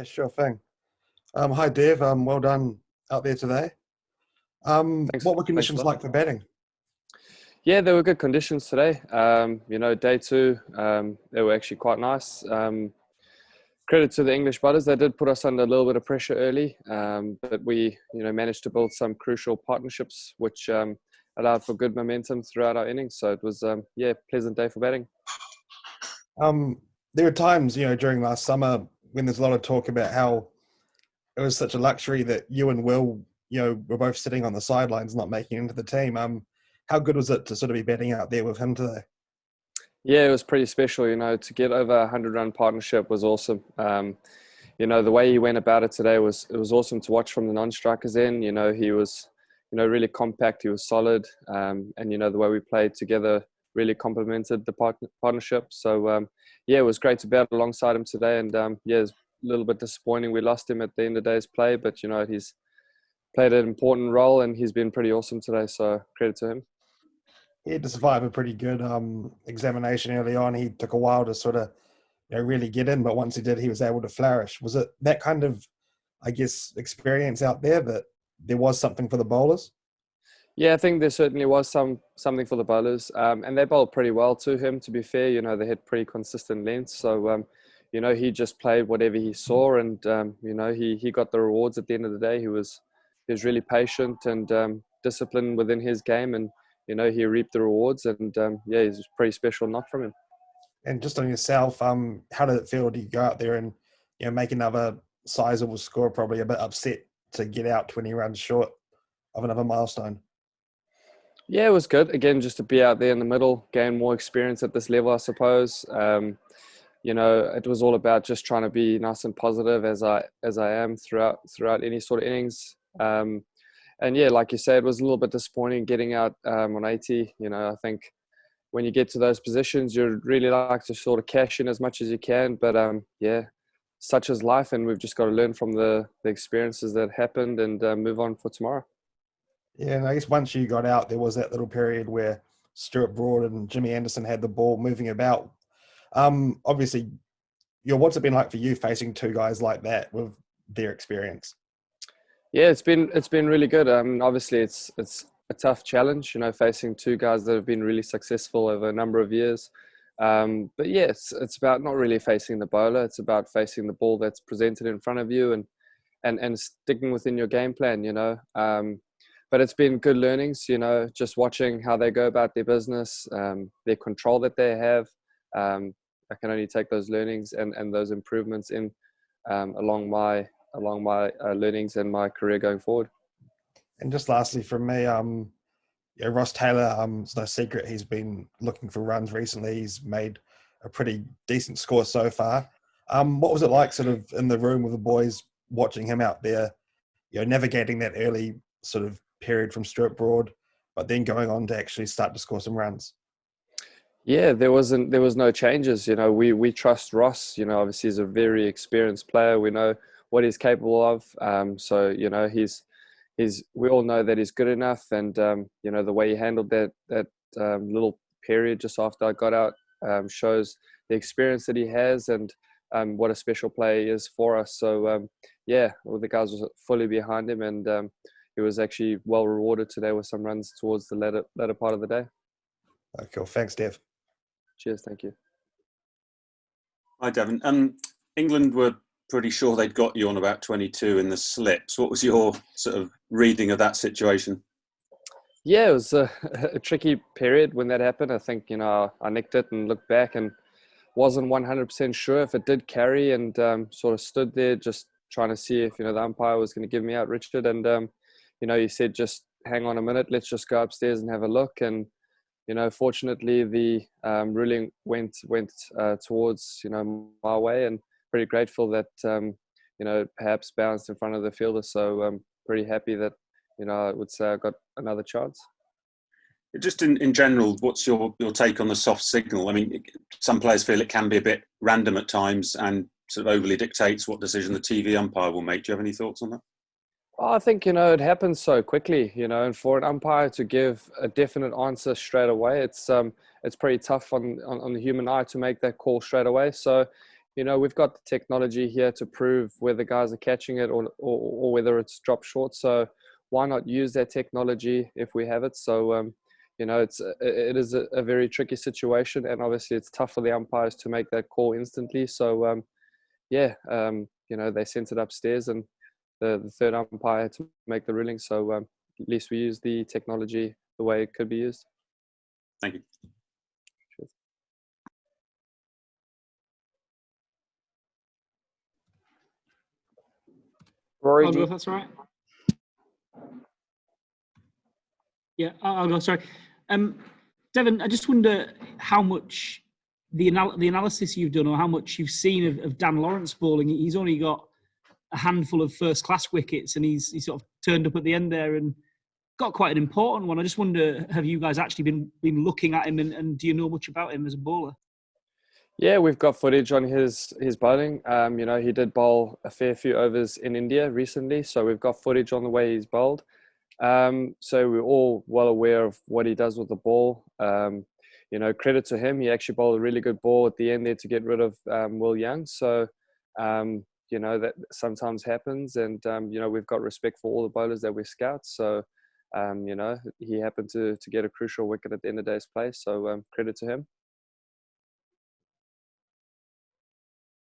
Yeah, sure thing. Hi, Dev. Well done out there today. Thanks, What were thanks a conditions lot. like for batting? Yeah, there were good conditions today. Day two, they were actually quite nice. Credit to the English butters, they did put us under a little bit of pressure early, but we, managed to build some crucial partnerships, which allowed for good momentum throughout our innings. So it was, pleasant day for batting. There were times, during last summer when there's a lot of talk about how it was such a luxury that you and Will, were both sitting on the sidelines, not making it into the team. How good was it to sort of be batting out there with him today? Yeah, it was pretty special, to get over a 100-run partnership was awesome. The way he went about it today was awesome to watch from the non-strikers end. He was, really compact, he was solid, and the way we played together really complemented the partnership. So it was great to bat alongside him today, and it's a little bit disappointing we lost him at the end of the day's play, but he's played an important role and he's been pretty awesome today, so credit to him. He had to survive a pretty good examination early on. He took a while to sort of, really get in, but once he did, he was able to flourish. Was it that kind of, I guess, experience out there that there was something for the bowlers? Yeah, I think there certainly was something for the bowlers, and they bowled pretty well to him. To be fair, they had pretty consistent lengths, so he just played whatever he saw, and he got the rewards at the end of the day. He was really patient and disciplined within his game, and he reaped the rewards, and he's a pretty special knock from him. And just on yourself, how did it feel? Do you go out there and make another sizable score? Probably a bit upset to get out 20 runs short of another milestone. Yeah, it was good. Again, just to be out there in the middle, gain more experience at this level, I suppose. It was all about just trying to be nice and positive as I am throughout any sort of innings. And yeah, like you said, it was a little bit disappointing getting out on 80. I think when you get to those positions, you'd really like to sort of cash in as much as you can. But such is life, and we've just got to learn from the experiences that happened and move on for tomorrow. Yeah, and I guess once you got out, there was that little period where Stuart Broad and Jimmy Anderson had the ball moving about. Obviously, what's it been like for you facing two guys like that with their experience? Yeah, it's been really good. Obviously it's a tough challenge, facing two guys that have been really successful over a number of years. But yeah, it's about not really facing the bowler. It's about facing the ball that's presented in front of you and sticking within your game plan. But it's been good learnings. Just watching how they go about their business, their control that they have. I can only take those learnings and those improvements in along my learnings and my career going forward. And just lastly from me, Ross Taylor, it's no secret he's been looking for runs recently. He's made a pretty decent score so far. What was it like sort of in the room with the boys watching him out there, navigating that early sort of period from Stuart Broad, but then going on to actually start to score some runs? Yeah, there was no changes. We trust Ross. Obviously he's a very experienced player. We know what he's capable of. So we all know that he's good enough, and the way he handled that little period just after I got out shows the experience that he has and what a special player he is for us. So all the guys were fully behind him, and he was actually well rewarded today with some runs towards the latter part of the day. Cool. Thanks, Dev. Cheers, thank you. Hi, Devon. England were pretty sure they'd got you on about 22 in the slips. What was your sort of reading of that situation? Yeah, it was a tricky period when that happened. I think, I nicked it and looked back and wasn't 100% sure if it did carry, and sort of stood there just trying to see if, the umpire was going to give me out, Richard. And, he said, just hang on a minute, let's just go upstairs and have a look. And, fortunately the ruling went towards, my way, and pretty grateful that, perhaps bounced in front of the fielder. So I'm pretty happy that, I would say I got another chance. Just in general, what's your take on the soft signal? I mean, some players feel it can be a bit random at times and sort of overly dictates what decision the TV umpire will make. Do you have any thoughts on that? I think, it happens so quickly, and for an umpire to give a definite answer straight away, it's pretty tough on the human eye to make that call straight away. So, you know, we've got the technology here to prove whether guys are catching it or whether it's dropped short. So why not use that technology if we have it? So, you know, it is a very tricky situation, and obviously it's tough for the umpires to make that call instantly. So, you know, they sent it upstairs, and the third umpire had to make the ruling. So at least we use the technology the way it could be used. Thank you. Rory, I'll go if that's all right. Yeah, I'll go. Sorry, Devon. I just wonder how much the analysis you've done, or how much you've seen of Dan Lawrence bowling. He's only got a handful of first-class wickets, and he's sort of turned up at the end there and got quite an important one. I just wonder, have you guys actually been looking at him, and do you know much about him as a bowler? Yeah, we've got footage on his bowling. You know, he did bowl a fair few overs in India recently, so we've got footage on the way he's bowled. So we're all well aware of what he does with the ball. You know, credit to him, he actually bowled a really good ball at the end there to get rid of Will Young. So, you know, that sometimes happens, and you know, we've got respect for all the bowlers that we scout. So, you know, he happened to get a crucial wicket at the end of the day's play. So credit to him.